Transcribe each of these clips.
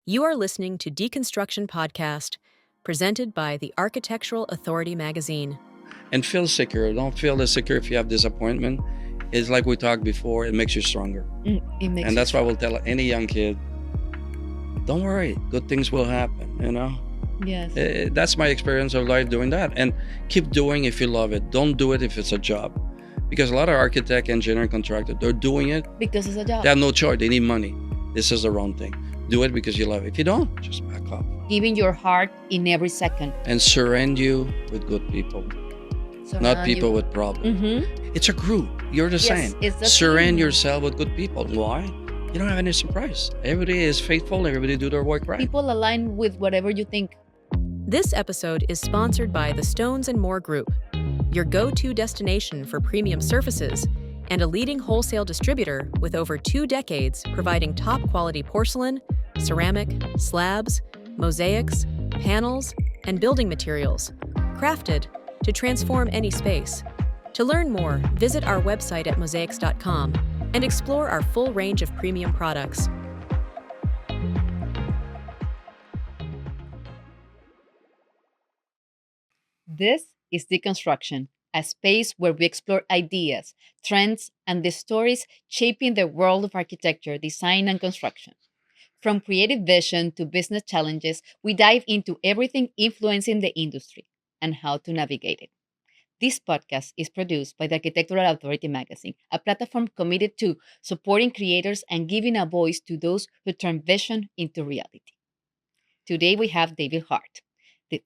You are listening to Deconstruction Podcast, presented by the Architectural Authority magazine. And feel secure. Don't feel insecure if you have disappointment. It's like we talked before, it makes you stronger. And that's why we'll tell any young kid, don't worry, good things will happen, you know? Yes. That's my experience of life doing that. And keep doing if you love it. Don't do it if it's a job. Because a lot of architect, engineer, and contractor, they're doing it Because it's a job. They have no choice. They need money. This is the wrong thing. Do it because you love it. If you don't, just back off. Giving your heart in every second. And surround you with good people, not people with problems. Mm-hmm. It's a group. You're the same. Surround yourself with good people. Why? You don't have any surprise. Everybody is faithful. Everybody do their work right. People align with whatever you think. This episode is sponsored by the Stones & More Group, your go-to destination for premium surfaces and a leading wholesale distributor with over 2 decades providing top-quality porcelain, ceramic, slabs, mosaics, panels, and building materials, crafted to transform any space. To learn more, visit our website at mosaics.com and explore our full range of premium products. This is Deconstruction, a space where we explore ideas, trends, and the stories shaping the world of architecture, design, and construction. From creative vision to business challenges, we dive into everything influencing the industry and how to navigate it. This podcast is produced by the Architectural Authority magazine, a platform committed to supporting creators and giving a voice to those who turn vision into reality. Today we have Daniel Hart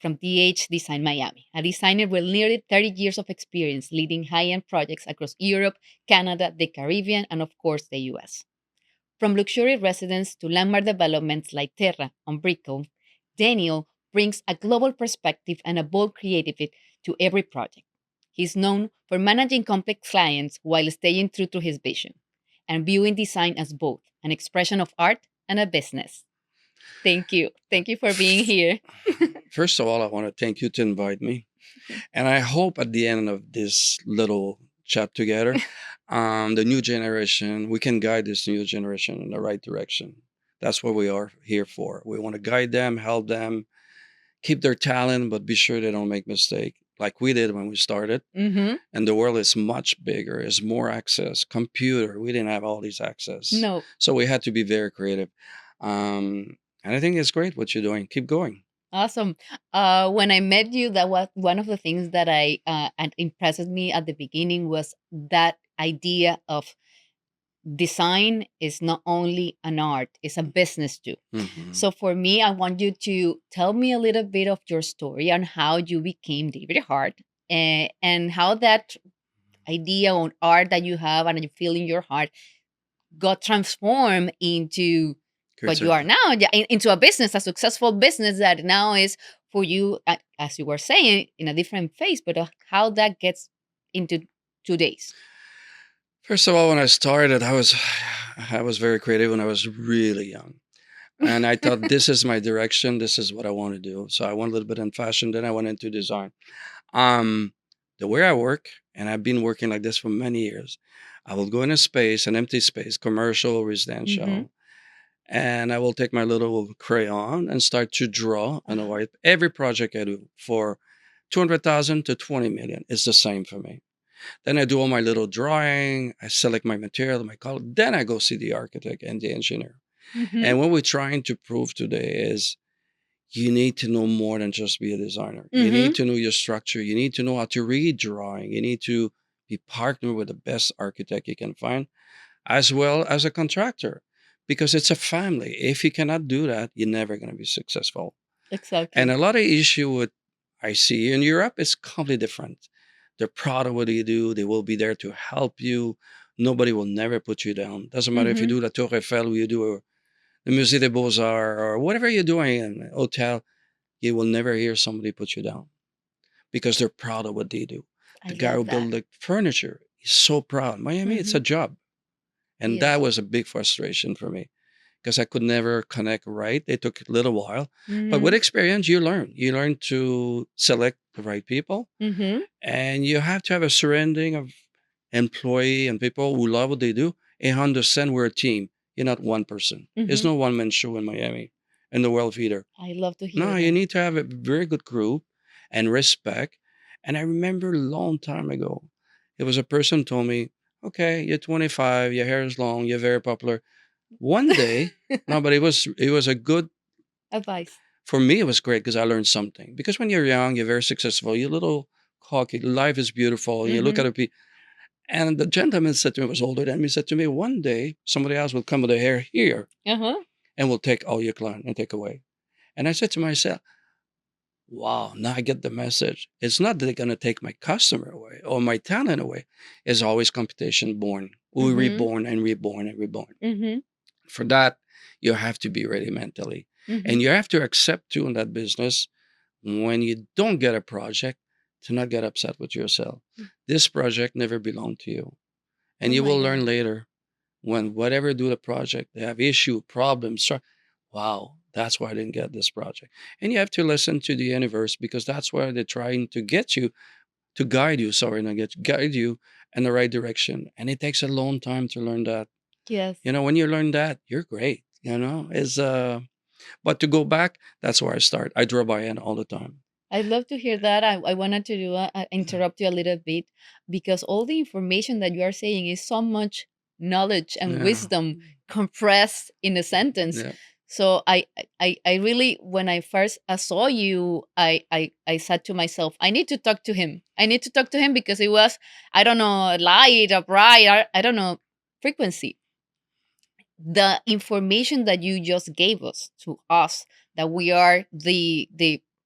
from DH Design Miami, a designer with nearly 30 years of experience leading high-end projects across Europe, Canada, the Caribbean, and of course the US. From luxury residences to landmark developments like Terra on Brickell, Daniel brings a global perspective and a bold creativity to every project. He's known for managing complex clients while staying true to his vision and viewing design as both an expression of art and a business. Thank you. Thank you for being here. First of all, I want to thank you to invite me. And I hope at the end of this little chat together, the new generation, we can guide this new generation in the right direction. That's what we are here for. We want to guide them, help them, keep their talent, but be sure they don't make mistakes like we did when we started. Mm-hmm. And the world is much bigger, is more access, computer. We didn't have all these access. No. So we had to be very creative. And I think it's great what you're doing. Keep going. Awesome. When I met you, that was one of the things that and impressed me at the beginning was that idea of design is not only an art, it's a business too. Mhm. So for me, I want you to tell me a little bit of your story on how you became David Hart and how that idea on art that you have and you feel in your heart got transformed into what you are now, into a business, a successful business that now is for you, as you were saying, in a different phase, but how that gets into today's. First of all, when I started, I was very creative when I was really young. And I thought, this is my direction. This is what I want to do. So I went a little bit in fashion. Then I went into design. The way I work, and I've been working like this for many years, I will go in a space, an empty space, commercial, residential, Mm-hmm. and I will take my little crayon and start to draw on a white. Every project I do for 200,000 to 20 million is the same for me. Then I do all my little drawing. I select my material, my color. Then I go see the architect and the engineer. Mm-hmm. And what we're trying to prove today is you need to know more than just be a designer. Mm-hmm. You need to know your structure. You need to know how to read drawing. You need to be partnered with the best architect you can find, as well as a contractor, because it's a family. If you cannot do that, you're never going to be successful. Exactly. And a lot of issue with I see in Europe is completely different. They're proud of what you do. They will be there to help you. Nobody will never put you down. Doesn't matter if you do the Tour Eiffel or you do the Musée des Beaux-Arts or whatever you're doing in a hotel, you will never hear somebody put you down because they're proud of what they do. The guy who built the furniture, he's so proud. Miami, it's a job. And that was a big frustration for me because I could never connect right. It took a little while. But with experience, you learn. You learn to select the right people. And you have to have a surrounding of employee and people who love what they do and understand we're a team. You're not one person. There's no one-man show in Miami. in the world feeder. I love to No, hear you that. need to have a very good group and respect. And I remember a long time ago, it was a person told me, okay, you're 25, your hair is long, you're very popular. One day, no, but it was a good Advice. for me. It was great because I learned something. Because when you're young, you're very successful, you're a little cocky, life is beautiful, and you look at Mm-hmm. it. And the gentleman said to me, was older than me, said to me, one day somebody else will come with their hair here Uh-huh. and will take all your client and take away. And I said to myself, wow, now I get the message. It's not that they're going to take my customer away or my talent away. It's always competition born. We Mm-hmm. reborn and reborn and reborn. Mm-hmm. For that, you have to be ready mentally. Mm-hmm. And you have to accept too in that business when you don't get a project to not get upset with yourself. This project never belonged to you. And Oh you my will God. learn later when whatever do the project, they have issue, problems. Wow, that's why I didn't get this project. And you have to listen to the universe because that's where they're trying to get you, to guide you, sorry, not get guide you in the right direction. And it takes a long time to learn that. Yes. When you learn that, you're great. Is but to go back, that's where I start. I draw by hand all the time. I'd love to hear that. I wanted to interrupt you a little bit because all the information that you are saying is so much knowledge and Yeah. wisdom compressed in a sentence. Yeah. So I really, when I first saw you, I said to myself, I need to talk to him. I need to talk to him because it was, I don't know, light or bright, I don't know, frequency. The information that you just gave us to us, that we are the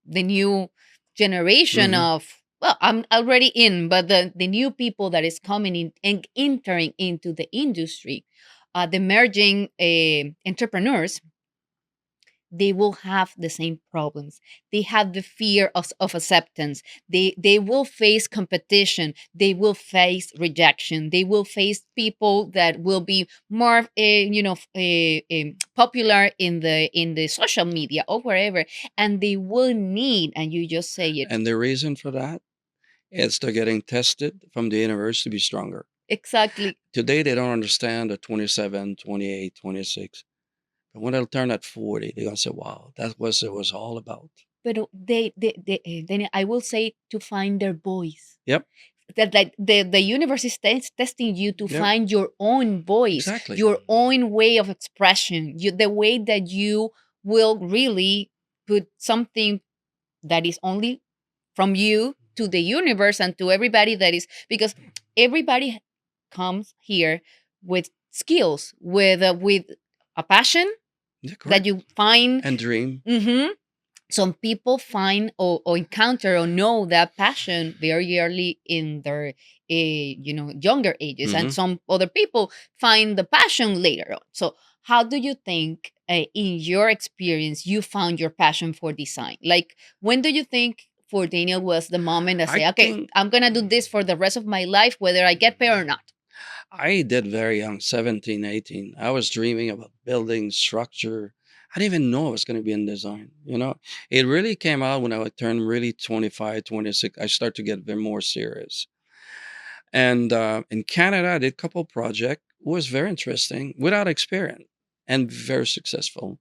new generation Hmm. of, well, I'm already in, but the new people that is coming in and entering into the industry, the emerging entrepreneurs, they will have the same problems. They have the fear of acceptance. They will face competition. They will face rejection. They will face people that will be more popular in the social media or wherever, and they will need, and you just say it And the reason for that is they're getting tested from the universe to be stronger. exactly. Today, they don't understand the 27, 28, 26. But when they'll turn at 40, they're going to say, wow, that was it was all about. But then I will say to find their voice. Yep. That like the universe is testing you to Yep. find your own voice, Exactly. your own way of expression, the way that you will really put something that is only from you to the universe and to everybody, that is because everybody comes here with skills, with a passion Yeah, that correct. you find. And dream. Mhm. Some people find or encounter or know that passion very early in their younger ages, and Hmm. some other people find the passion later on. So how do you think, in your experience, you found your passion for design? Like, when do you think for Daniel was the moment to I say, okay, think I'm gonna do this for the rest of my life, whether I get paid or not? I did very young, 17, 18. I was dreaming about building structure. I didn't even know I was going to be in design. It really came out when I turned really 25, 26. I started to get a bit more serious. And in Canada, I did a couple projects. It was very interesting without experience and very successful.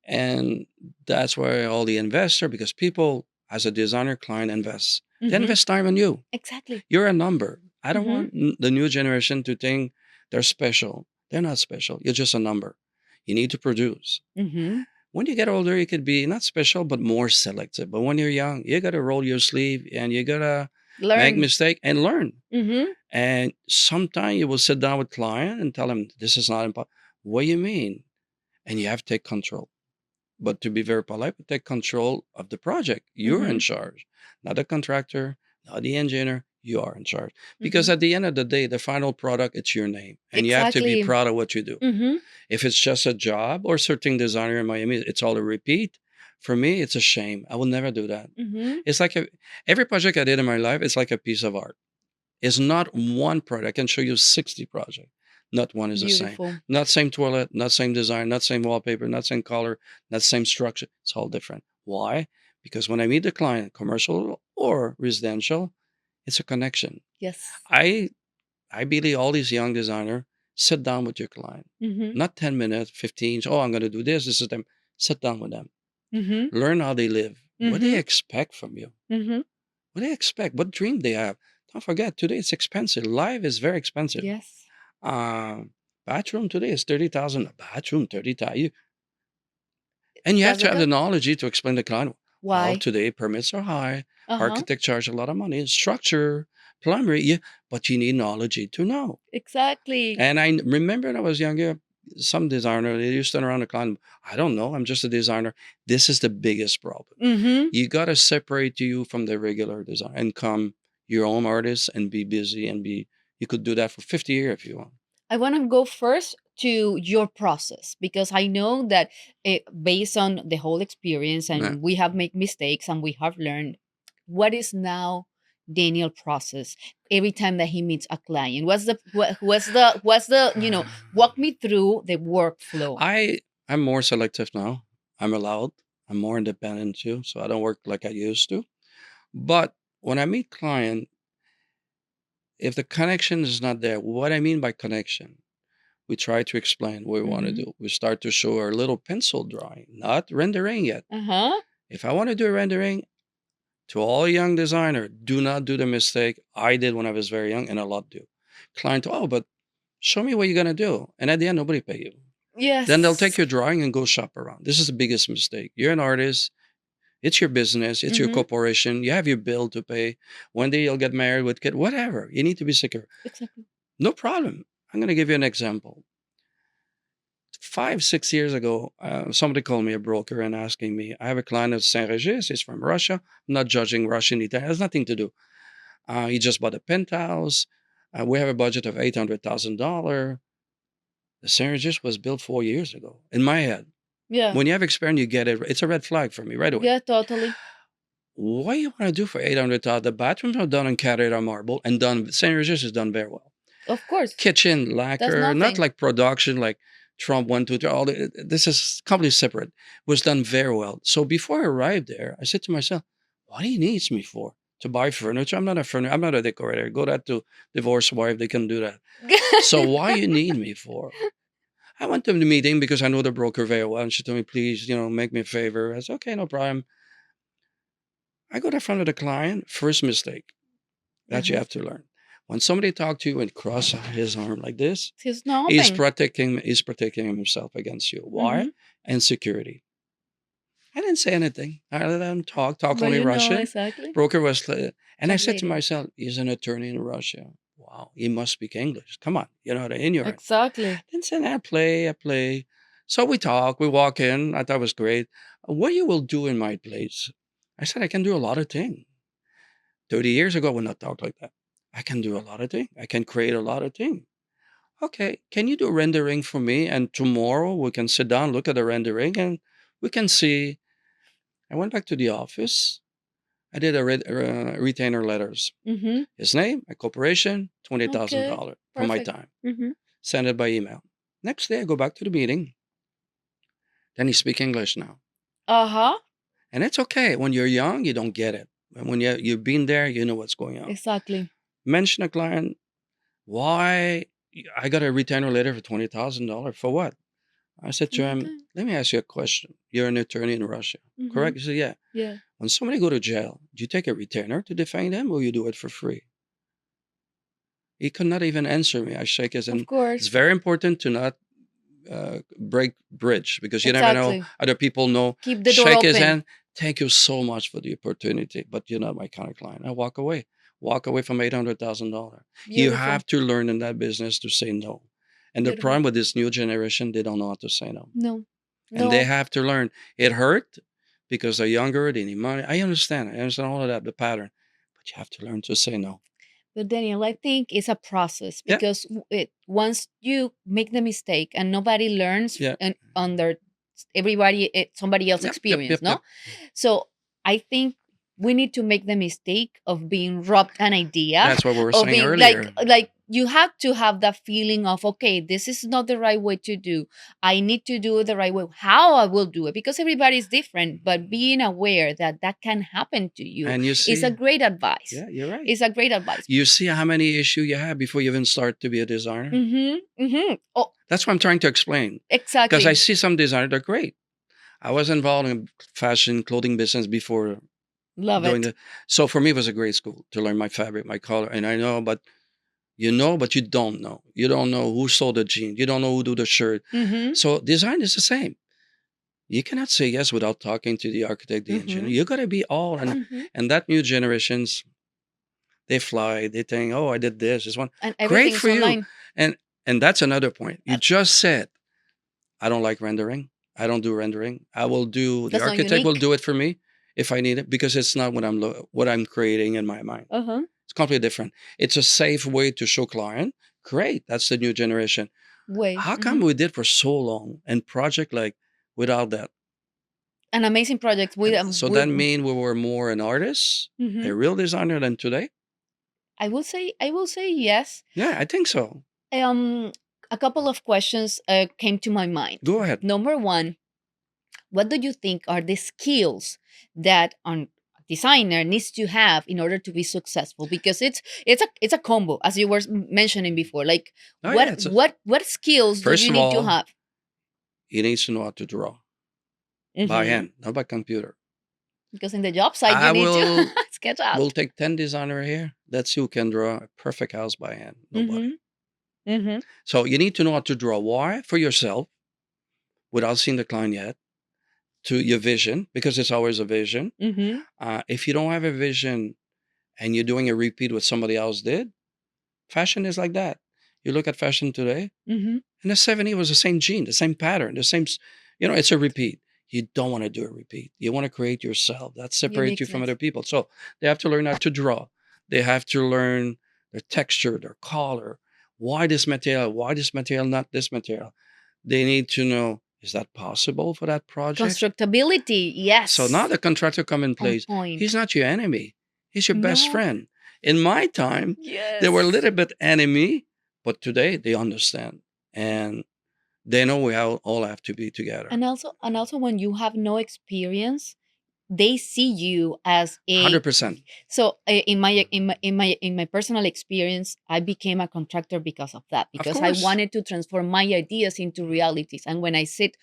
And that's where all the investor, because people as a designer client invest. They Hmm. invest time in you. Exactly. You're a number. I don't Hmm. want the new generation to think they're special. They're not special. You're just a number. You need to produce. Hmm. When you get older, you could be not special, but more selective. But when you're young, you got to roll your sleeve and you got to make Learn. mistake and learn. Hmm. And sometimes you will sit down with client and tell them, this is not important. What do you mean? And you have to take control. But to be very polite, take control of the project. You're in Hmm. charge, not the contractor, not the engineer. You are in charge. Because Hmm. at the end of the day, the final product, it's your name. And you have to be Exactly. proud of what you do. Hmm. If it's just a job or certain designer in Miami, it's all a repeat. For me, it's a shame. I will never do that. Hmm. It's like every project I did in my life, it's like a piece of art. It's not one product. I can show you 60 projects. Not one is the same. Beautiful. Not same toilet, not same design, not same wallpaper, not same color, not same structure. It's all different. Why? Because when I meet the client, commercial or residential, it's a connection. Yes. I I believe all these young designer sit down with your client. Hmm. Not 10 minutes, 15. Oh, I'm going to do this. This is them. Sit down with them. Mm-hmm. Learn how they live. What do they Mm-hmm. expect from you? Mm-hmm. What do they expect? What dream they have? Don't forget, today it's expensive. Life is very expensive. Yes. Bathroom today is 30,000. A bathroom, 30,000. And you have That's to the have the good. knowledge to explain to the client, well, Why? today permits are high. Uh-huh. Architect charge a lot of money. Structure, plumbing, yeah, but you need knowledge to know. Exactly. And I remember when I was younger, some designer, they used to turn around the client, I don't know, I'm just a designer. This is the biggest problem. Mm-hmm. You got to separate you from the regular design and come your own artist and be busy and you could do that for 50 years if you want. I want to go first to your process because I know that based on the whole experience Yeah. and we have made mistakes and we have learned what is now Daniel process every time that he meets a client. What's the walk me through the workflow. I'm more selective now. I'm allowed. I'm more independent too, so I don't work like I used to. But when I meet client, if the connection is not there, what I mean by connection, we try to explain what we want to Mm-hmm. do. We start to show our little pencil drawing, not rendering yet. Uh-huh. If I want to do a rendering, to all young designer, do not do the mistake I did when I was very young, and a lot do. Client, oh, but show me what you're gonna do, and at the end, nobody pay you. Then they'll take Yes. your drawing and go shop around. This is the biggest mistake. You're an artist. It's your business. It's your Mm-hmm. corporation. You have your bill to pay. One day you'll get married with kid. Whatever. You need to be secure. Exactly. No problem. I'm gonna give you an example. 5, 6 years ago, somebody called me a broker and asking me, I have a client at Saint Regis. He's from Russia. I'm not judging Russian. It has nothing to do. He just bought a penthouse. We have a budget of $800,000. The Saint Regis was built 4 years ago. In my head, Yeah. when you have experience, you get it. It's a red flag for me right away. Yeah, totally. What you want to do for 800,000? The bathrooms are done in Carrera marble and done. Saint Regis is done very well. Of course. Kitchen That's lacquer, not nothing. like production, like Trump 1, 2, 3. This is completely separate. Was done very well. So before I arrived there, I said to myself, "What he needs me for? To buy furniture? I'm not a furniture. I'm not a decorator. Go that to divorced wife. They can do that. So why you need me for?" I went to the meeting because I know the broker very well, and she told me, "Please, make me a favor." I said, "Okay, no problem." I go to front of the client. First mistake that you Mhm. have to learn. When somebody talk to you and cross his arm like this, He's he's nothing. protecting himself against you. Why? Mhm. Insecurity. I didn't say anything. I let him talk But only you know Russian. exactly. Broker was, and I said to Translating. myself, he's an attorney in Russia. Wow, he must speak English. Come on, in your. Exactly. Then said, I play. So we talk, we walk in. I thought it was great. What you will do in my place? I said, I can do a lot of things. 30 years ago, I would not talk like that. I can do a lot of things. I can create a lot of things. Okay, can you do rendering for me? And tomorrow we can sit down, look at the rendering, and we can see. I went back to the office. I did a retainer letters. Mm-hmm. His name, my corporation, Okay. $20,000 for my Perfect. time. Mm-hmm. Send it by email. Next day, I go back to the meeting. Then he speak English now. Uh-huh. And it's okay. When you're young, you don't get it. And when you've been there, you know what's going on. Exactly. Mention a client, why I got a retainer letter for $20,000 for what? I said to him, Okay. let me ask you a question. You're an attorney in Russia, Mhm. correct? He said, yeah. Yeah. When somebody go to jail, do you take a retainer to defend them or you do it for free? He could not even answer me. I shake his Of hand. It's course. very important to not break bridge because you never know. Exactly. Other people know. Keep the door Shake his open. hand. Thank you so much for the opportunity, but you're not my kind of client. I walk away. Walk away from $800,000. You Beautiful. have to learn in that business to say no. And the Beautiful. problem with this new generation, they don't know how to say no. No. And they No. have to learn. It hurt because they're younger, they need money. I understand. I understand all of that, the pattern. But you have to learn to say no. But Daniel, I think it's a process Yeah. because once you make the mistake and nobody learns Yeah. and under somebody else's experience, no? Yep. So I think we need to make the mistake of being robbed an idea. That's what we were Of saying being earlier. like you have to have that feeling of, okay, this is not the right way to do. I need to do it the right way. How I will do it, because everybody is different, but being aware that that can happen to you And you see, is a great advice. yeah, you're right. It's a great advice. You see how many issues you have before you even start to be a designer? Mm-hmm. Mm-hmm. Oh, That's what I'm trying to explain. exactly. Because I see some designers, they're great. I was involved in fashion clothing business before Love doing it. the. So for me, it was a great school to learn my fabric, my color, and I know, but you know, but you don't know. You don't know who sold the jeans. You don't know who do the shirt. Mm-hmm. So design is the same. You cannot say yes without talking to the architect, the engineer. Mm-hmm. You got to be all, Mm-hmm. and that new generations, they fly. They think, oh, I did this one. And Great everything is for you. online. And that's another point. You That's just said, I don't like rendering. I don't do rendering. I will do the that's not architect will unique. do it for me if I need it because it's not what I'm creating in my mind. Uh-huh. It's completely different. It's a safe way to show client. Great. That's the new generation. Way. How Mm-hmm. come we did for so long and project like without that? An amazing project with So that mean we were more an artist, mm-hmm. a real designer than today? I will say yes. Yeah, I think so. Um a couple of questions came to my mind. Go ahead. Number one, what do you think are the skills that a designer needs to have in order to be successful? Because it's a combo, as you were mentioning before. Like Oh what yeah, it's what skills do first you of need to all, have? you need to know how to draw by Hmm. hand, not by computer. Because in the job site you I need to will sketch we'll out. take 10 designer here. Let's see who can draw a perfect house by hand. Nobody. Hmm. Hmm. So you need to know how to draw. Why? For yourself, without seeing the client yet, to your vision, because it's always a vision. Hmm. If you don't have a vision and you're doing a repeat what somebody else did, fashion is like that. You look at fashion today, Hmm. in the 70s was the same gene, the same pattern, the same, it's a repeat. You don't want to do a repeat. You want to create yourself. That separates you from Uniqueness. other people. So they have to learn how to draw. They have to learn their texture, their color. Why this material? Why this material, not this material? They need to know, is that possible for that project? Constructability, So now yes. the contractor come in On place. point. He's not your enemy. He's your best No. friend. In my time, they were a Yes. little bit enemy, but today they understand. And they know we all have to be together. And also when you have no experience, they see you as a 100%. so in my personal experience, I became a contractor because of that, Of because I course. wanted to transform my ideas into realities. And when I sit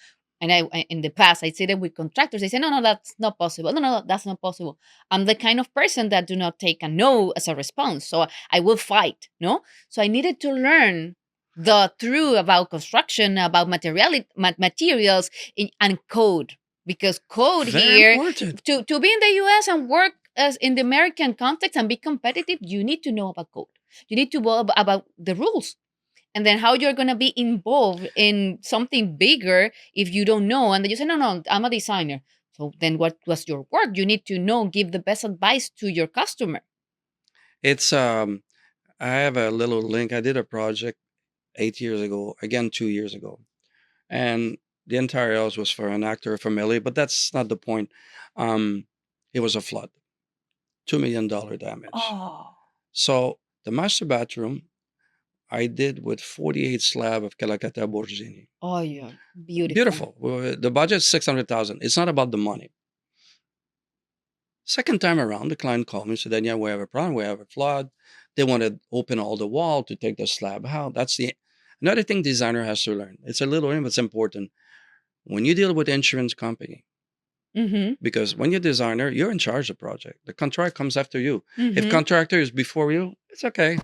and in the past I sit with contractors, they say, no, that's not possible. No, no, that's not possible. I'm the kind of person that do not take a no as a response, so I will fight. No, so I needed to learn the truth about construction, about materials, and code, because code Very here, important. to be in the US and work as in the American context and be competitive, you need to know about code. You need to know about the rules. And then how you're going to be involved in something bigger if you don't know. And then you say, no, no, I'm a designer. So then what was your work? You need to know, give the best advice to your customer. It's I have a little link. I did a project 8 years ago, again 2 years ago. And the entire house was for an actor family, but that's not the point. Um, it was a flood, $2 million damage. Oh, So the master bathroom I did with 48 slab of Calacata Borgini. oh, yeah, beautiful. Beautiful. The budget's 600,000. It's not about the money. Second time around, the client called me and said, Daniel, we have a problem. We have a flood. They want to open all the wall to take the slab out. That's the another thing designer has to learn. It's a little thing, but it's important. When you deal with insurance company, Mm-hmm. because when you're designer, you're in charge of the project. The contract comes after you. If Mm-hmm. contractor is before you, it's okay.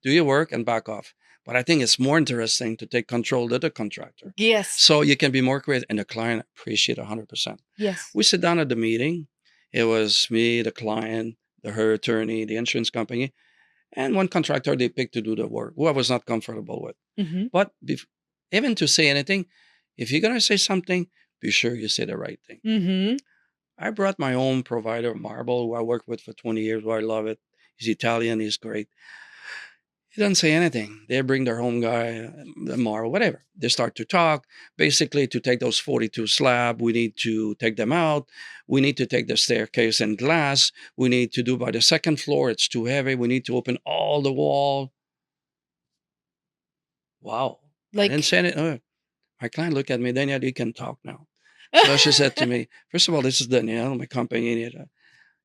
Do your work and back off. But I think it's more interesting to take control of the contractor. Yes. So you can be more creative and the client appreciate 100%. Yes. We sit down at the meeting. It was me, the client, her attorney, the insurance company, and one contractor they picked to do the work who I was not comfortable with. Mm-hmm. But even to say anything, if you're going to say something, be sure you say the right thing. Mm-hmm. I brought my own provider, Marble, who I worked with for 20 years, who I love it. He's Italian, he's great. He doesn't say anything. They bring their home guy, Marble, whatever. They start to talk. Basically, to take those 42 slab, we need to take them out. We need to take the staircase and glass. We need to do by the second floor. It's too heavy. We need to open all the wall. Wow. I didn't Like, say it. My client looked at me, Daniel, you can talk now. So she said to me, first of all, this is Daniel, my company.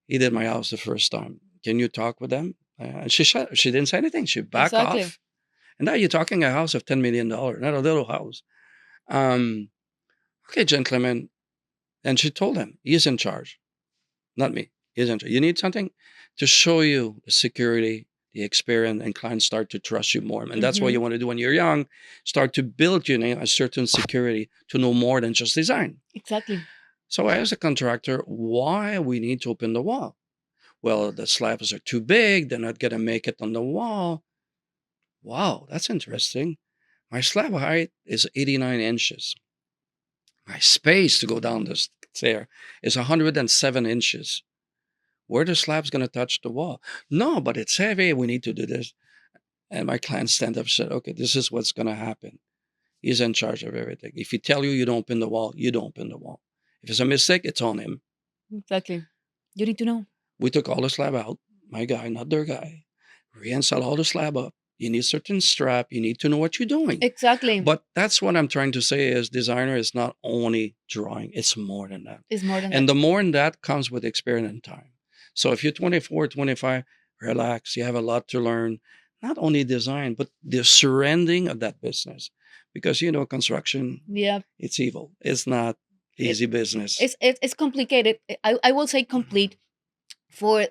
He did my house the first time. Can you talk with them? And she didn't say anything. She backed exactly. off. And now you're talking a house of $10 million, not a little house. Okay, gentlemen, And she told him, he's in charge, not me. He's in charge. You need something to show you the security, the experience, and clients start to trust you more. And that's what you Mm-hmm. want to do when you're young. Start to build, a certain security to know more than just design. Exactly. So as a contractor, why we need to open the wall? Well, the slabs are too big. They're not going to make it on the wall. Wow, that's interesting. My slab height is 89 inches. My space to go down this stair is 107 inches. Where the slab's going to touch the wall? No, but it's heavy. We need to do this. And my client stand up and said, okay, this is what's going to happen. He's in charge of everything. If he tell you you don't open the wall, you don't open the wall. If it's a mistake, it's on him. Exactly. You need to know. We took all the slab out. My guy, not their guy. Reinstall all the slab up. You need certain strap. You need to know what you're doing. Exactly. But that's what I'm trying to say is designer is not only drawing. It's more than that. It's more than And that. the more than that comes with experience and time. So if you're 24, 25, relax. You have a lot to learn. Not only design, but the surrounding of that business. Because, construction, Yeah. it's evil. It's not easy business. It's complicated. I will say complete for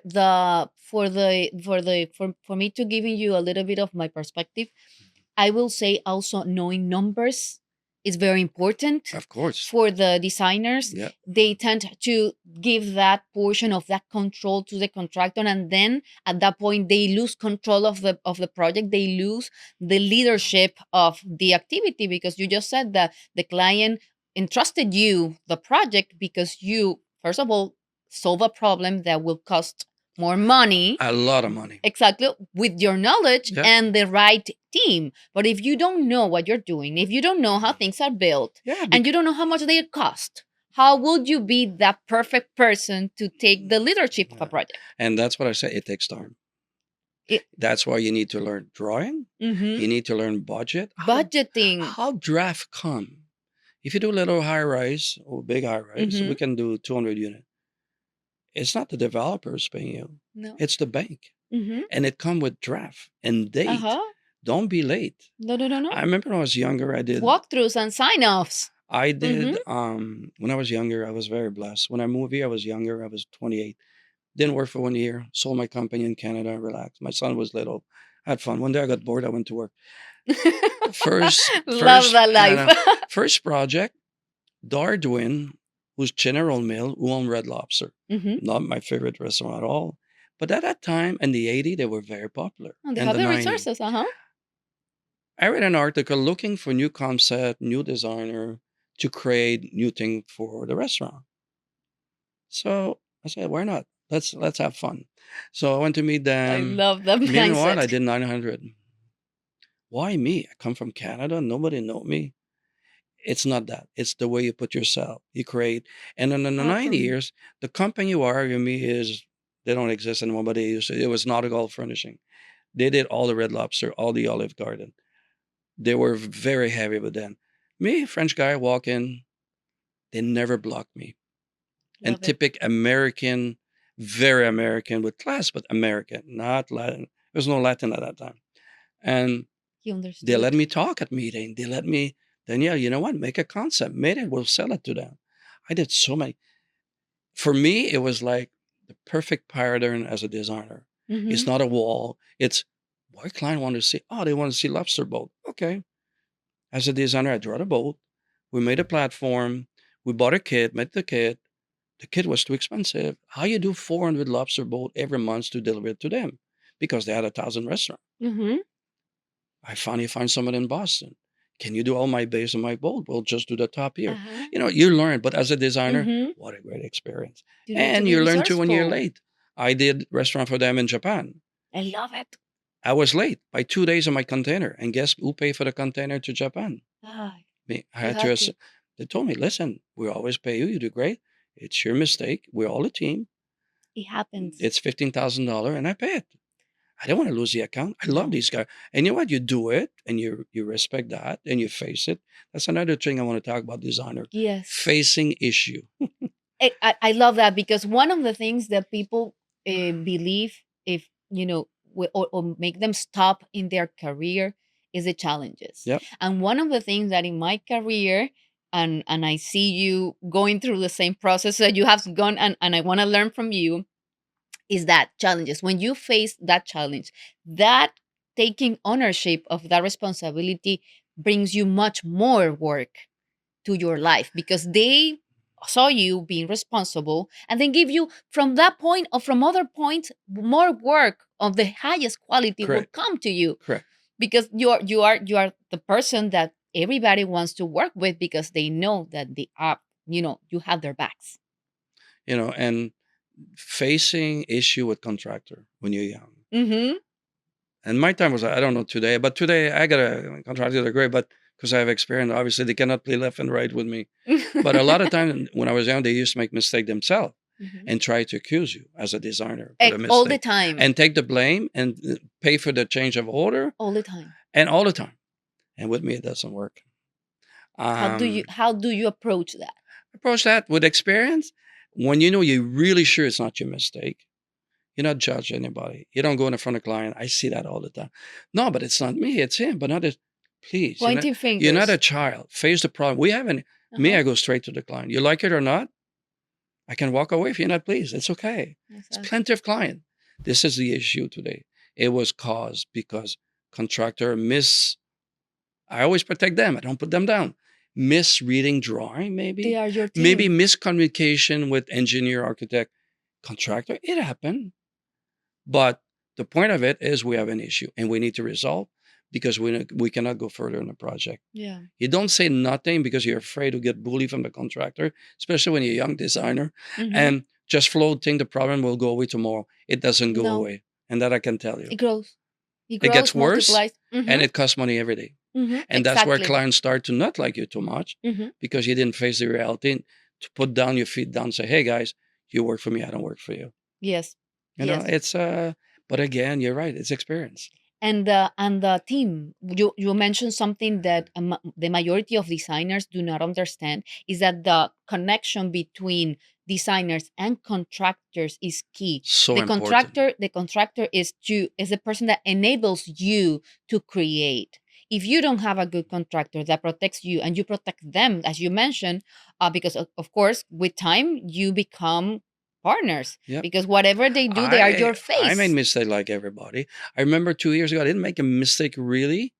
me to giving you a little bit of my perspective. I will say also knowing numbers is very important Of course. for the designers. Yeah. They tend to give that portion of that control to the contractor, and then at that point they lose control of the project. They lose the leadership of the activity, because you just said that the client entrusted you the project because you, first of all, solve a problem that will cost more money. A lot of money. Exactly, with your knowledge Yeah. and the right team. But if you don't know what you're doing, if you don't know how things are built, Yeah. and you don't know how much they cost, how would you be that perfect person to take the leadership of a Yeah. project? And that's what I say. It takes time. It- That's why you need to learn drawing. Mhm. You need to learn budget. Budgeting. How draft come? If you do a little high rise or big high rise, we Mhm. can do 200 unit. It's not the developers paying you. No. It's the bank. Mhm. And it come with draft and date. Uh-huh. Don't be late. No. I remember when I was younger, I did Walkthroughs and sign-offs. when I was younger, I was very blessed. When I moved here, I was younger, I was 28. Didn't work for 1 year, sold my company in Canada, relaxed. My son was little. I had fun. One day I got bored, I went to work. First, Love that life. first project, Darwin, who's General Mill, who owned Red Lobster. Mhm. Not my favorite restaurant at all. But at that time, in the 80s, they were very popular. Oh, they In have the the 90s. resources. I read an article looking for new concept, new designer to create new thing for the restaurant. So I said, why not? Let's have fun. So I went to meet I them. love that Meanwhile, I mindset. did 900. Why me? I come from Canada. Nobody know me. It's not that. It's the way you put yourself. You create. And in the 90 years, the company you are with me is, they don't exist anymore, but it was Nautical Furnishing. They did all the Red Lobster, all the Olive Garden. They were very heavy with them. Me, French guy, walk in. They never blocked me. And Love it. typical American, very American with class, but American, not Latin. There was no Latin at that time. And He they understood. let me talk at meeting. They let me, Danielle, you know what? Make a concept. Made it. We'll sell it to them. I did so many. For me, it was like the perfect pattern as a designer. Mhm. It's not a wall. It's what client want to see. Oh, they want to see lobster boat. Okay. As a designer, I draw the boat. We made a platform. We bought a kit, made the kit. The kit was too expensive. How you do 400 lobster boat every month to deliver it to them? Because they had 1,000 restaurants. Mhm. I finally find someone in Boston. Can you do all my base on my boat? We'll just do the top here. You learn, but as a designer, Mhm. what a great experience. You need to And be you learn too when you're resourceful. late. I did restaurant for them in Japan. I love it. I was late by 2 days on my container. And guess who paid for the container to Japan? Ah, Me. I you had had to. to. They told me, listen, we always pay you. You do great. It's your mistake. We're all a team. It happens. It's $15,000 and I pay it. I don't want to lose the account. I love No. these guys. And you know what? You do it and you respect that and you face it. That's another thing I want to talk about designer. Yes. Facing issue. I love that, because one of the things that people believe, if or make them stop in their career, is the challenges. Yep. And one of the things that in my career and I see you going through the same process that you have gone, and I want to learn from you, is that challenges, when you face that challenge, that taking ownership of that responsibility brings you much more work to your life, because they saw you being responsible and then give you from that point or from other points more work of the highest quality will Correct. come to you, Correct. because you are the person that everybody wants to work with, because they know that the app, you have their backs. And facing issue with contractor when you're young. Mm-hmm. And my time was, I don't know today, but today I got a contractor that are great, but because I have experience, obviously they cannot play left and right with me. But a lot of time when I was young, they used to make mistake themselves Mhm. and try to accuse you as a designer for the All the mistake time. and take the blame and pay for the change of order All the time. and all the time. And with me, it doesn't work. How do you approach that? Approach that with experience. When you know you're really sure it's not your mistake, you not judge anybody. You don't go in front of a client. I see that all the time. No, but it's not me. It's him. But not a, please. Pointing You're not fingers. a child. Face the problem. We haven't. Me, Uh-huh. I go straight to the client. You like it or not? I can walk away if you're not pleased. It's okay. It's Exactly. plenty of client. This is the issue today. It was caused because contractor miss. I always protect them. I don't put them down. Misreading drawing, They maybe. are your team. Maybe miscommunication with engineer, architect, contractor. It happened. But the point of it is we have an issue and we need to resolve because we cannot go further in the project. Yeah. You don't say nothing because you're afraid to get bullied from the contractor, especially when you're a young designer, Mhm. and just think the problem will go away tomorrow. It doesn't go No. away. And that I can tell you. It grows. It gets worse multiplies. and it costs money every day. And that's where Exactly. clients start to not like you too much Mhm. because you didn't face the reality to put down your feet down, say, hey guys, you work for me, I don't work for you. Yes. You know, Yes. it's but again, you're right, it's experience. And the team, you mentioned something that the majority of designers do not understand, is that the connection between designers and contractors is key. So The important. contractor is the person that enables you to create. If you don't have a good contractor that protects you and you protect them, as you mentioned, because of course with time you become partners, Yep. because whatever they do, they are your I made face. mistake like everybody. I remember 2 years ago, I didn't make a mistake really,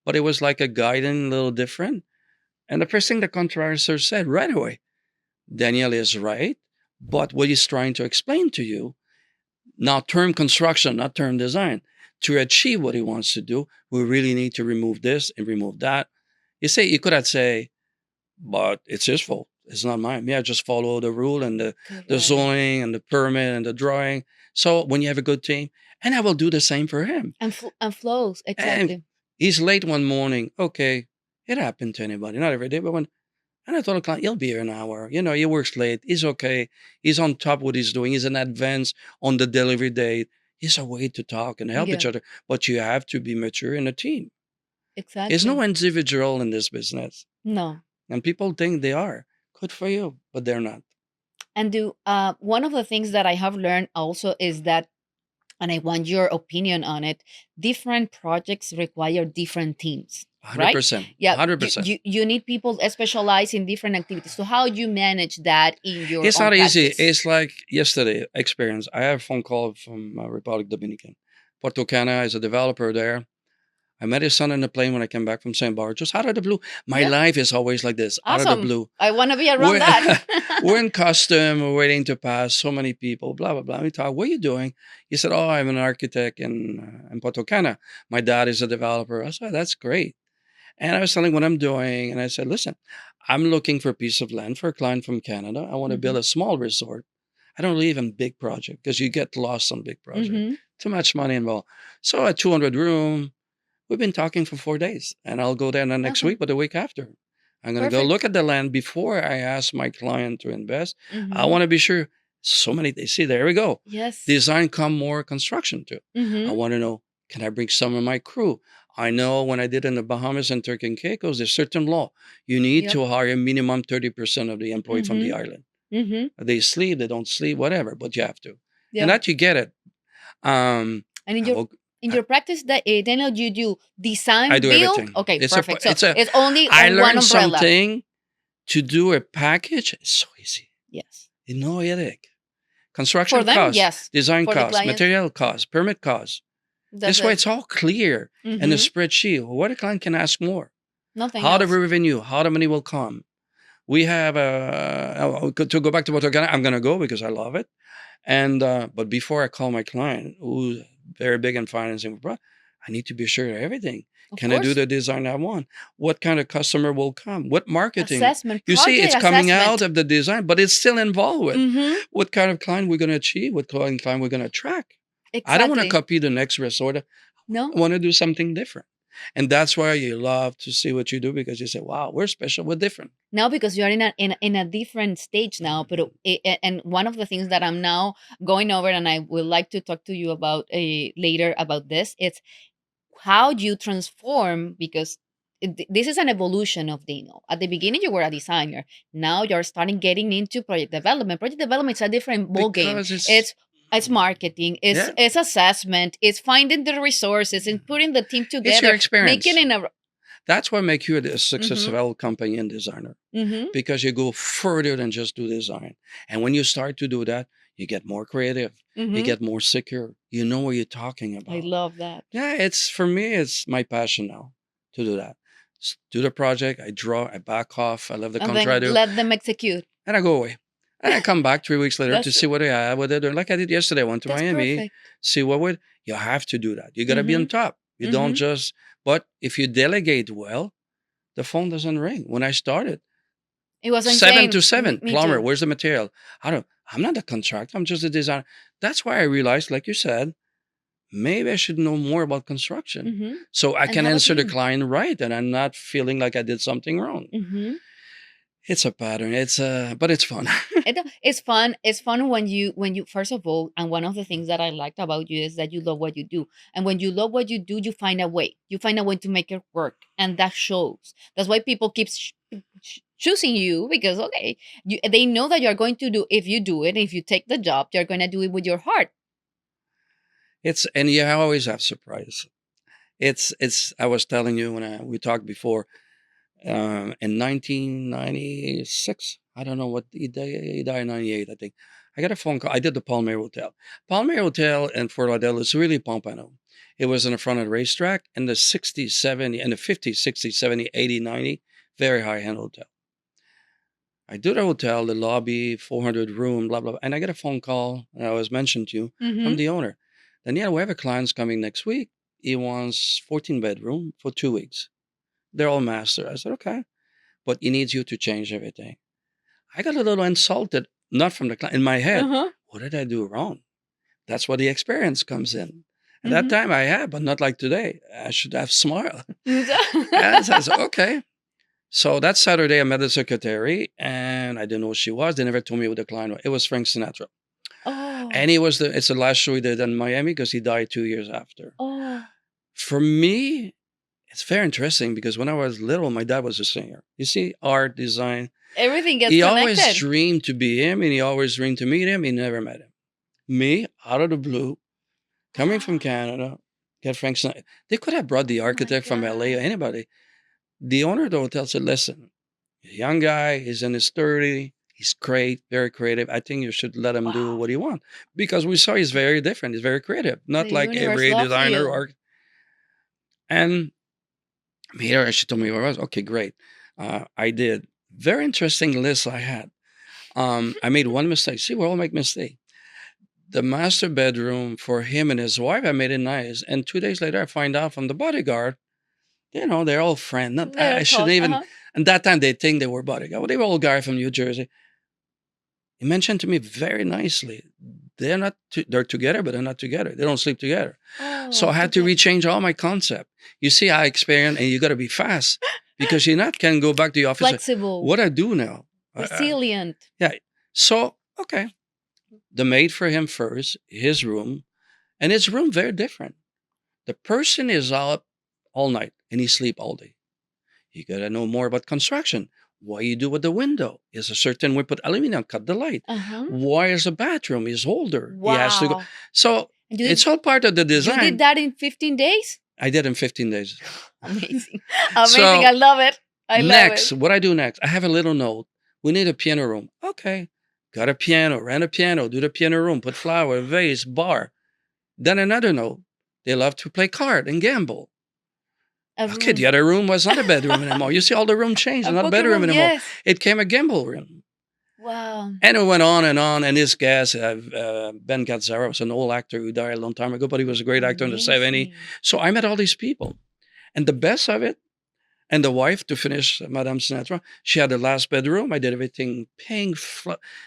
but it was like a guidance, a little different. And the first thing the contractor said right away, Daniel is right, but what he's trying to explain to you, now term construction, not term design, to achieve what he wants to do, we really need to remove this and remove that. You could have say, but it's his fault. It's not mine. Me, I just follow the rule and the Correct. zoning and the permit and the drawing. So when you have a good team, and I will do the same for him. And flows, And exactly. he's late one morning. Okay, it happened to anybody, not every day, but when. And I told the client, he'll be here an hour. You know, he works late. He's okay. He's on top of what he's doing. He's in advance on the delivery date. He's a way to talk and help each Yeah. other. But you have to be mature in a team. Exactly. There's no individual in this business. No. And people think they are. Good for you, but they're not. And one of the things that I have learned also is that, and I want your opinion on it, different projects require different teams, right? 100%. Yeah, 100%. you need people that specialize in different activities. So how you manage that in your It's own not easy. practice? It's like yesterday experience. I have a phone call from Republic Dominican. Puerto Cana is a developer there. I met his son on the plane when I came back from St. Bar, just out of the blue. My Yeah. life is always like this, out of the Awesome. blue. I want to be around We're, that. we're in custom, we're waiting to pass, so many people, blah, blah, blah. We talk, what are you doing? He said, oh, I'm an architect in Puerto Cana. My dad is a developer. I said, that's great. And I was telling what I'm doing. And I said, listen, I'm looking for a piece of land for a client from Canada. I want to build a small resort. I don't believe in big project because you get lost on big project. Mhm. Too much money involved. So a 200 room, we've been talking for 4 days, and I'll go there not next Awesome. week, but the week after. I'm going to go Perfect. look at the land before I ask my client to invest. I Mhm. want to be sure. So many, they see, there we go. Yes. Design come more construction too. I Mhm. want to know, can I bring some of my crew? I know when I did in the Bahamas and Turks and Caicos, there's certain law. You need Yep. to hire minimum 30% of the employee from the Mhm. island. Mhm. They sleep, they don't sleep, whatever, but you have to. Yeah. And that you get it. And in I your will- in I- your practice, that Daniel, you do design, I do build. everything. Okay, It's perfect. So it's a. it's only I on one learned umbrella. something To do a package, it's so easy. Yes. No headache. For Construction them, costs, yes. design For the costs, clients, material costs, permit costs. that's This way, it. it's all clear in the Mm-hmm. spreadsheet. What a client can ask more. Nothing How the else. revenue, how the money will come. We have to go back to Botocan. I'm gonna go because I love it. And but before I call my client, who's very big in financing, bro, I need to be sure of everything. Of Can I do course. the design I want? What kind of customer will come? What marketing? Assessment, You see, project it's coming out assessment. of the design, but it's still involved with Mm-hmm. what kind of client we're going to achieve, what kind of client we're going to attract. I don't want to Exactly. copy the next resort. No. I want to do something different. And that's why you love to see what you do, because you say, wow, we're special, we're different. Now, because you're in a different stage now, but and one of the things that I'm now going over, and I would like to talk to you about later about this, it's how you transform, because this is an evolution of Dino. At the beginning, you were a designer. Now you're starting getting into project development. Project development is a different ball game. Because It's marketing, yeah, it's assessment, it's finding the resources and putting the team it's your together, experience. making it a That's what makes you a mm-hmm. successful company and designer, Mm-hmm. because you go further than just do design. And when you start to do that, you get more creative, you Mm-hmm. get more secure. You know what you're talking I about. love that. Yeah, it's for me, it's my passion now to do that. Do the project, I draw, I back off, I leave the And then contractor, let them execute. and I go away. And I come back 3 weeks later to That's see what I have, what I do. Like I did yesterday. I went to that's Miami, perfect. see what would you have to do that. You got to be on Mm-hmm. top. You don't Mm-hmm. just. But if you delegate well, the phone doesn't ring. When I started, It was 7 to insane. 7, Me plumber. too. Where's the material? I'm not a contractor. I'm just a designer. That's why I realized, like you said, maybe I should know more about construction, Mm-hmm. so I And can have a answer the team. client right, and I'm not feeling like I did something wrong. Mm-hmm. It's a pattern. But it's fun. It's fun. It's fun when you first of all, and one of the things that I liked about you is that you love what you do. And when you love what you do, you find a way. You find a way to make it work, and that shows. That's why people keep choosing you, because okay, they know that you're going to do, if you do it, if you take the job, you're going to do it with your heart. And you always have surprise. It's. I was telling you when we talked before. In 1996, I don't know what he died in 98, I think. I got a phone call. I did the Palmyra Hotel. Palmyra Hotel in Fort Lauderdale is really pompano. It was in the front of the racetrack in the 60s, 70s, and the 50s, 60s, 70s, 80s, 90s. Very high-end hotel. I do the hotel, the lobby, 400 room, blah, blah, blah. And I get a phone call, and I was mentioned to you, Mm-hmm. from the owner. Daniel, we have a client coming next week. He wants 14 bedroom for 2 weeks. They're all master. I said, okay. But he needs you to change everything. I got a little insulted, not from the client, in my head. Uh-huh. What did I do wrong? That's where the experience comes in. At that Mm-hmm. time I had, but not like today. I should have smiled. Mm-hmm. And so I said, okay. So that Saturday I met the secretary, and I didn't know who she was. They never told me who the client was. It was Frank Sinatra. Oh. And it's the last show he did in Miami because he died 2 years after. Oh. For me, it's very interesting because when I was little, my dad was a singer. You see, art, design. Everything gets He connected. always dreamed to be him, and he always dreamed to meet him. He never met him. Me, out of the blue, coming from Canada, get Frank Sinatra. They could have brought the Oh my architect from LA or God. anybody. The owner of the hotel said, listen, a young guy, he's in his 30s. He's great, very creative. I think you should let him do Wow. what he wants. Because we saw he's very different. He's very creative. Not The like universe every loves designer. you. And here, she told me what it was. Okay, great. I did. Very interesting list I had. I made one mistake. See, we all make mistakes. The master bedroom for him and his wife, I made it nice. And 2 days later, I find out from the bodyguard, they're all friends. Not, I They're shouldn't called, even, and that time they think they were bodyguard. Well, they were all guys from New Jersey. He mentioned to me very nicely, they're together, but they're not together. They don't sleep together. So I Oh, had to okay. rechange all my concept. You see, I experienced, and you got to be fast because you not can go back to the office. Flexible, What I do now? resilient. Yeah. So, okay. The maid for him first, his room, and his room very different. The person is up all night and he sleep all day. You got to know more about construction. What you do with the window is a certain way. Put aluminum, cut the light. Uh-huh. Why is the bathroom is older? He has to go. Wow. So And you it's all part of the did design. that in 15 days? I did in 15 days. Amazing. So Amazing. I love it. I love Next, it. what I do next, I have a little note. We need a piano room. Okay. Got a piano, rent a piano, do the piano room, put flower, vase, bar. Then another note. They love to play card and gamble. A Okay, the room. other room was not a bedroom anymore. You see, all the room changed. A It's not a poker bedroom room, anymore. yes. It came a gamble room. Wow. And it went on. And this guy, Ben Gazzara, was an old actor who died a long time ago, but he was a great actor in the 70s. Amazing. So I met all these people. And the best of it, and the wife, to finish Madame Sinatra, she had the last bedroom. I did everything pink.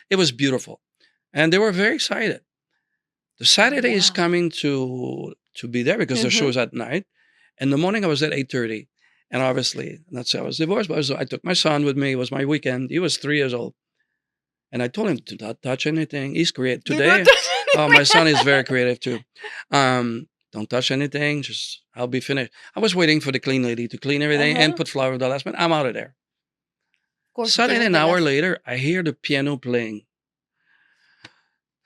It was beautiful. And they were very excited. The Saturday is Wow. coming to be there because the show is at night. In the morning, I was at 8:30. And obviously, that's how I was divorced. But I took my son with me. It was my weekend. He was 3 years old. And I told him to not touch anything. He's creative. Do Today, not touch anything. my son is very creative too. Don't touch anything. Just, I'll be finished. I was waiting for the clean lady to clean everything and put flour in the last minute. I'm out of there. Of course, Suddenly, it an was the hour last- later, I hear the piano playing.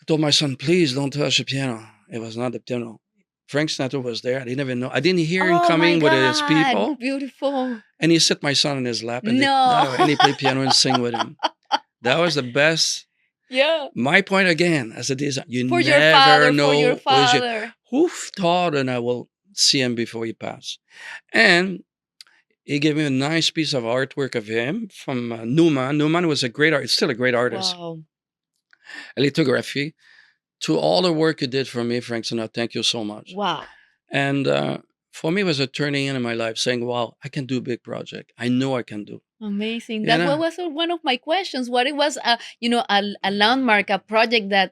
I told my son, please don't touch the piano. It was not the piano. Frank Sinatra was there. I didn't even know. I didn't hear him Oh my coming with his God, people. Beautiful. And he set my son in his lap and, No. and he played piano and sing with him. That was the best. Yeah. My point again, as a designer, you For never your father, know for your what is it. father. Who thought and I will see him before he passed. And he gave me a nice piece of artwork of him from Newman. Newman was a great artist, still a great artist. Wow. A lithography. To all the work you did for me, Frank Sinatra, thank you so much. Wow. And for me, it was a turning in my life saying, wow, I can do a big project. I know I can do. Amazing. You That know? was one of my questions. What it was, a landmark, a project that,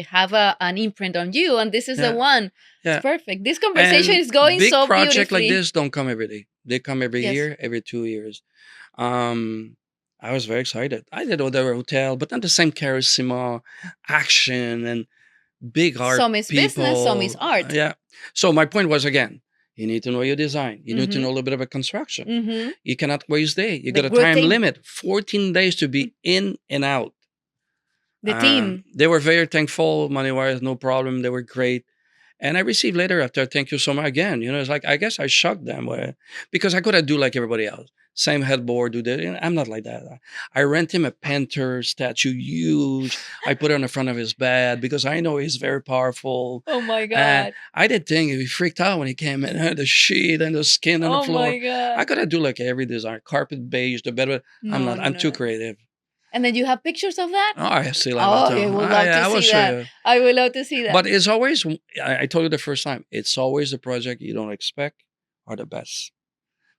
have an imprint on you. And this is the Yeah. one. Yeah. It's perfect. This conversation And is going big so project beautifully. like this don't come every day. They come every Yes. year, every 2 years. I was very excited. I did other hotel, but not the same charisma, action, and big art Some is people. business, some is art. Yeah. So my point was again, you need to know your design. You need to Mhm. know a little bit about construction. Mm-hmm. You cannot waste day. You The got a group time team. limit, 14 days to be in and out. The team. They were very thankful, money wise, no problem. They were great. And I received later after, thank you so much again. You know, it's like, I guess I shocked them because I could have do like everybody else. Same headboard, do that. You know, I'm not like that. I rent him a panther statue, huge. I put it on the front of his bed because I know he's very powerful. Oh my And God. I did think he freaked out when he came in, the sheet and the skin on the Oh floor. my God. I could have do like every design, carpet beige, the bed. I'm No, not. no, I'm no, too no. creative. And then you have pictures of that? Oh, I still have Oh, it. I would love I to will see show that. you. I would love to see that. But it's always, I told you the first time, it's always the project you don't expect are the best.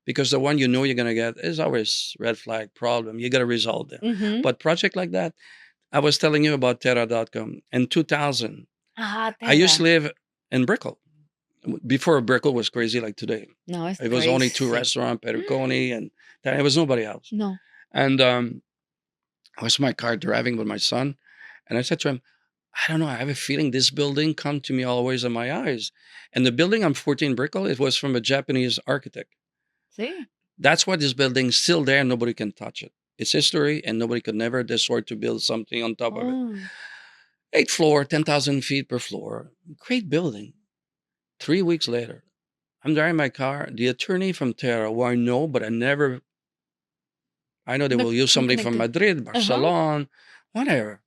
Because the one you know you're going to get is always red flag problem. You got to resolve them. Mhm. But project like that, I was telling you about Terra.com. In 2000, Ah, I used to Terra. live in Brickell. Before Brickell was crazy like today. No, it's It was only 2 crazy. restaurants, Pericone, and there was nobody else. No. And I was in my car driving with my son. And I said to him, I don't know. I have a feeling this building come to me always in my eyes. And the building on 14 Brickell, it was from a Japanese architect. See? That's why this building's still there. Nobody can touch it. It's history, and nobody could never destroy to build something on top of it. Oh. 8th floor, 10,000 feet per floor. Great building. 3 weeks later, I'm driving my car. The attorney from Terra, who I know, but I know they Not will use somebody from connected. Madrid, Barcelona, whatever.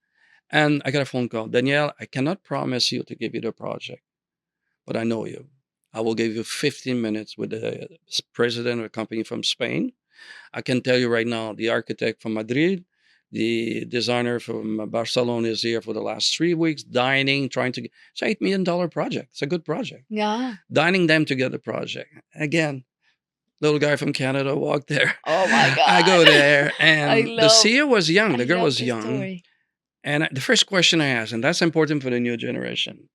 And I got a phone call. Danielle, I cannot promise you to give you the project, but I know you. I will give you 15 minutes with the president of a company from Spain. I can tell you right now, the architect from Madrid, the designer from Barcelona is here for the last 3 weeks, dining, trying to get, it's $8 million project. It's a good project. Yeah. Dining them to get the project. Again, little guy from Canada walked there. Oh my God. I go there, I and the love CEO was young. I The girl love was this young. story. And the first question I asked, and that's important for the new generation,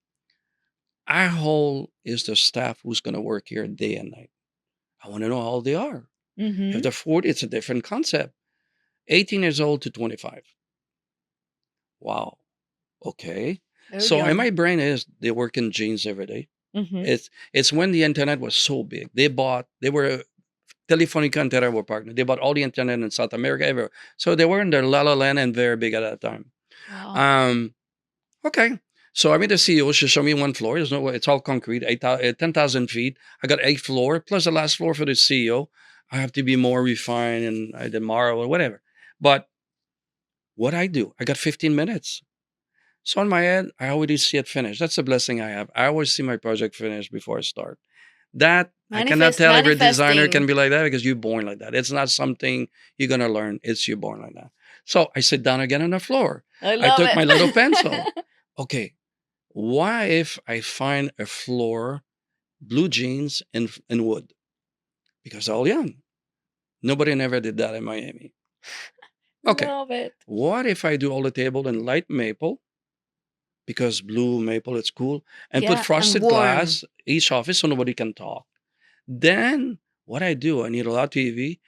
our whole is the staff who's going to work here day and night. I want to know how old they are. Mhm. If they're 40, it's a different concept. 18 years old to 25. Wow. Okay. Very So in young. my brain is they work in jeans every day. Mhm. It's when the internet was so big. They were Telefonica and Terra were partner. They bought all the internet in South America ever. So they were in their la la land and very big at that time. Wow. Okay. So I made the CEO. She showed me one floor. It's all concrete, 10,000 feet. I got 8th floor plus the last floor for the CEO. I have to be more refined and I did marble or whatever. But what I do, I got 15 minutes. So in my head, I already see it finished. That's a blessing I have. I always see my project finished before I start. That I cannot tell every designer can Manifesting. be like that because you're born like that. It's not something you're gonna learn. It's you're born like that. So I sit down again on the floor. I I love took my little pencil. it. Okay, why if I find a floor, blue jeans and wood? Because all young. Nobody never did that in Miami. Okay. Love it. What if I do all the table in light maple? Because blue maple it's cool. And put Yeah, and frosted warm. glass each office so nobody can talk. Then what I do, I need a lot of TV.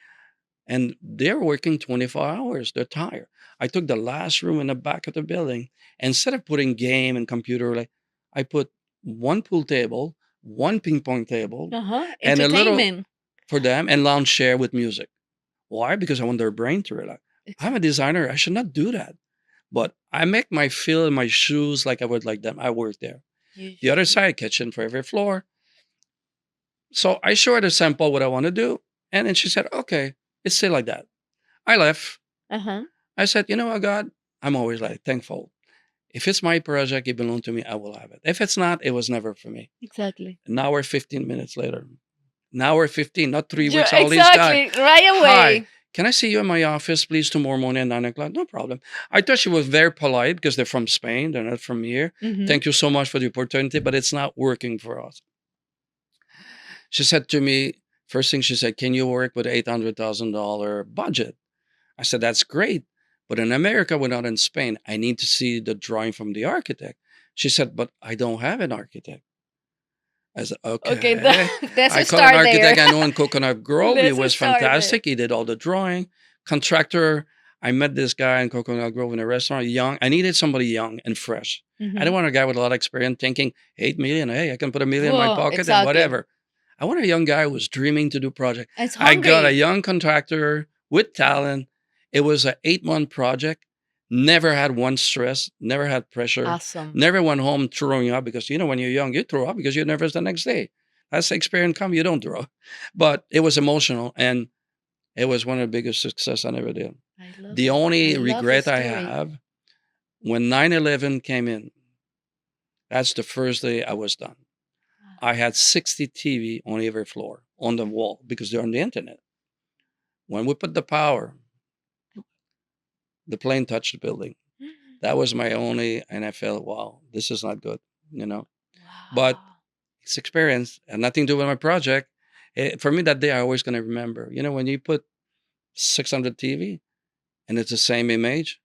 And they're working 24 hours. They're tired. I took the last room in the back of the building. Instead of putting game and computer, like I put one pool table, one ping pong table, and a little Entertainment. for them and lounge chair with music. Why? Because I want their brain to relax. I'm a designer. I should not do that. But I make my feel in my shoes like I would like them. I work there. The other side, kitchen for every floor. So I showed her the sample what I want to do. And then she said, okay, it's still like that. I left. Uh-huh. I said, you know what, God? I'm always like thankful. If it's my project, it belongs to me, I will have it. If it's not, it was never for me. Exactly. Now we're 15 minutes later. Now we're 15, not 3 Yeah, weeks. All these guys. exactly. Right away. Hi, can I see you in my office, please, tomorrow morning at 9 o'clock? No problem. I thought she was very polite because they're from Spain. They're not from here. Mhm. Thank you so much for the opportunity, but it's not working for us. She said to me, first thing she said, can you work with $800,000 budget? I said, that's great. But in America, we're not in Spain. I need to see the drawing from the architect. She said, but I don't have an architect. I said, Okay, okay. that's I a called an start architect there. I know in Coconut Grove. He That's a was start there. fantastic. He did all the drawing. Contractor, I met this guy in Coconut Grove in a restaurant, young. I needed somebody young and fresh. I Mhm. didn't want a guy with a lot of experience thinking 8 million. Hey, I can put $1 million in my Whoa, pocket and exactly. whatever. I want a young guy who was dreaming to do project. It's I got a hungry. young contractor with talent. It was an 8-month project. Never had one stress. Never had pressure. Awesome. Never went home throwing up because when you're young, you throw up because you're nervous the next day. As the experience come, you don't throw. But it was emotional, and it was one of the biggest success I ever did. I love The it. only I love regret the I story. have when 9/11 came in, that's the first day I was done. I had 60 TV on every floor on the wall because they're on the internet. When we put the power, the plane touched the building. That was my only, and I felt, wow, this is not good, But Wow. it's experience and nothing to do with my project. For me, that day, I always going to remember. When you put 600 TV and it's the same image,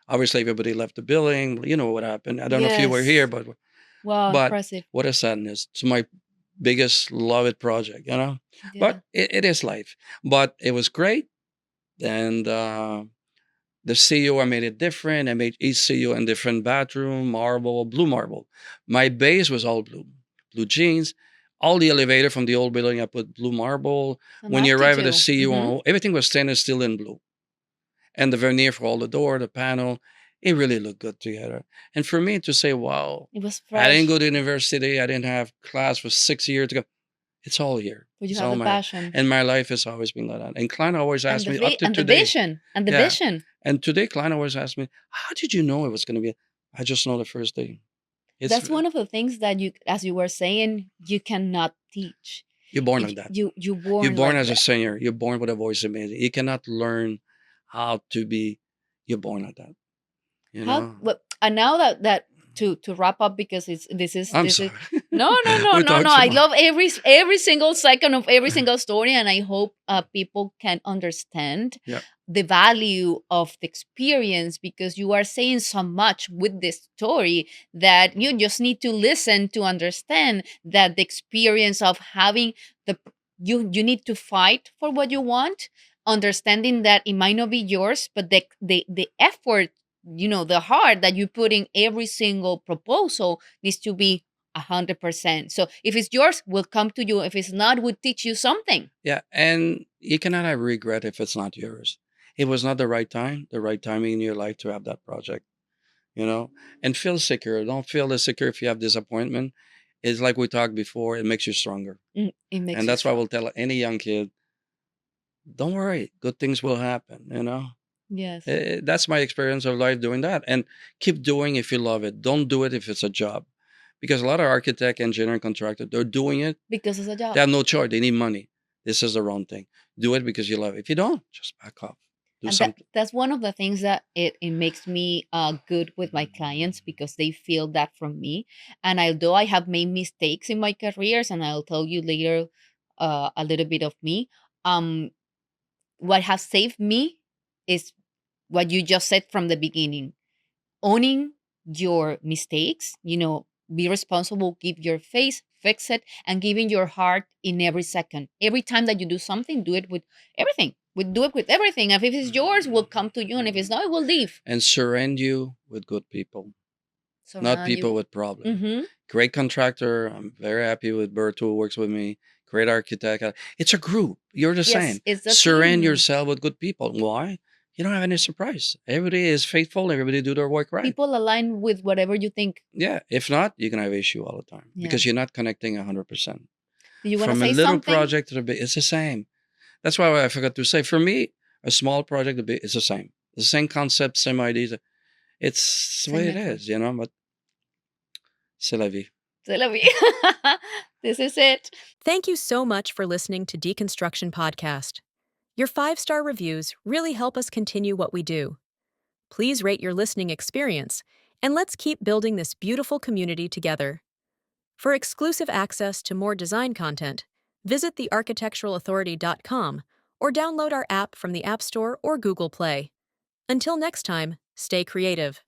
obviously everybody left the building. You know what happened. I don't know if you were here, Yes. but Wow, but impressive. what a sadness. It's my biggest loved project, Yeah. But it is life. But it was great. And the CEO, I made it different. I made each CEO in different bathroom, marble, blue marble. My base was all blue, blue jeans. All the elevator from the old building, I put blue marble. Some When you arrive at the aptitude. CEO, everything was stainless steel in blue. And the veneer for all the door, the panel, it really looked good together. And for me to say, wow, It was I didn't fresh, go to university. I didn't have class for 6 years to go. It's all here. but you It's have all the my, passion and my life has always been like that. And client always and asked the me up to and the today. vision and the Yeah. vision. And today, client always asks me, how did you know it was going to be? I just know the first day. That's one of the things that you, as you were saying, you cannot teach. You're born like that. You born You're born like as a that. singer. You're born with a voice amazing. You cannot learn how to be. You're born like that. How? Well, and now that to wrap up, because this is I'm sorry. no We talked too I much. love every single second of every single story, and I hope people can understand Yeah. the value of the experience, because you are saying so much with this story that you just need to listen to understand that the experience of having the you need to fight for what you want, understanding that it might not be yours, but the effort, the heart that you put in every single proposal needs to be 100%. So if it's yours, will come to you. If it's not, will teach you something. Yeah. And you cannot have regret if it's not yours. It was not the right time, the right timing in your life to have that project, and feel secure. Don't feel insecure if you have disappointment. It's like we talked before, it makes you stronger. It makes And you that's why I strong. will tell any young kid, don't worry, good things will happen, you know? Yes. That's my experience of life doing that. And keep doing if you love it. Don't do it if it's a job. Because a lot of architect, engineer, contractor, they're doing it. Because it's a They job. have no choice. They need money. This is the wrong thing. Do it because you love it. If you don't, just back off. Do And something. that's one of the things that it makes me good with my clients because they feel that from me. And although I have made mistakes in my careers, and I'll tell you later a little bit of me, um, what has saved me is what you just said from the beginning: owning your mistakes, be responsible, give your face, fix it, and giving your heart in every second. Every time that you do something, do it with everything. Do it with everything. If it's yours, will come to you, and if it's not, it will leave. And surround you with good people, not Surround people you. with problems. Mm-hmm. Great contractor. I'm very happy with Berto who works with me. Great architect. It's a group. You're the Yes, same. it's a Surround team. yourself with good people. Why? You don't have any surprise. Everybody is faithful. Everybody do their work right. People align with whatever you think. Yeah. If not, you're gonna have issue all the time Yeah. because you're not connecting 100%. Do you want to From a say little something? project to the big, it's the same. That's why I forgot to say. For me, a small project, it's the same. The same concept, same ideas. It's the way it is, you know. But c'est la vie. C'est la vie. This is it. Thank you so much for listening to Deconstruction Podcast. Your 5-star reviews really help us continue what we do. Please rate your listening experience, and let's keep building this beautiful community together. For exclusive access to more design content, visit thearchitecturalauthority.com or download our app from the App Store or Google Play. Until next time, stay creative.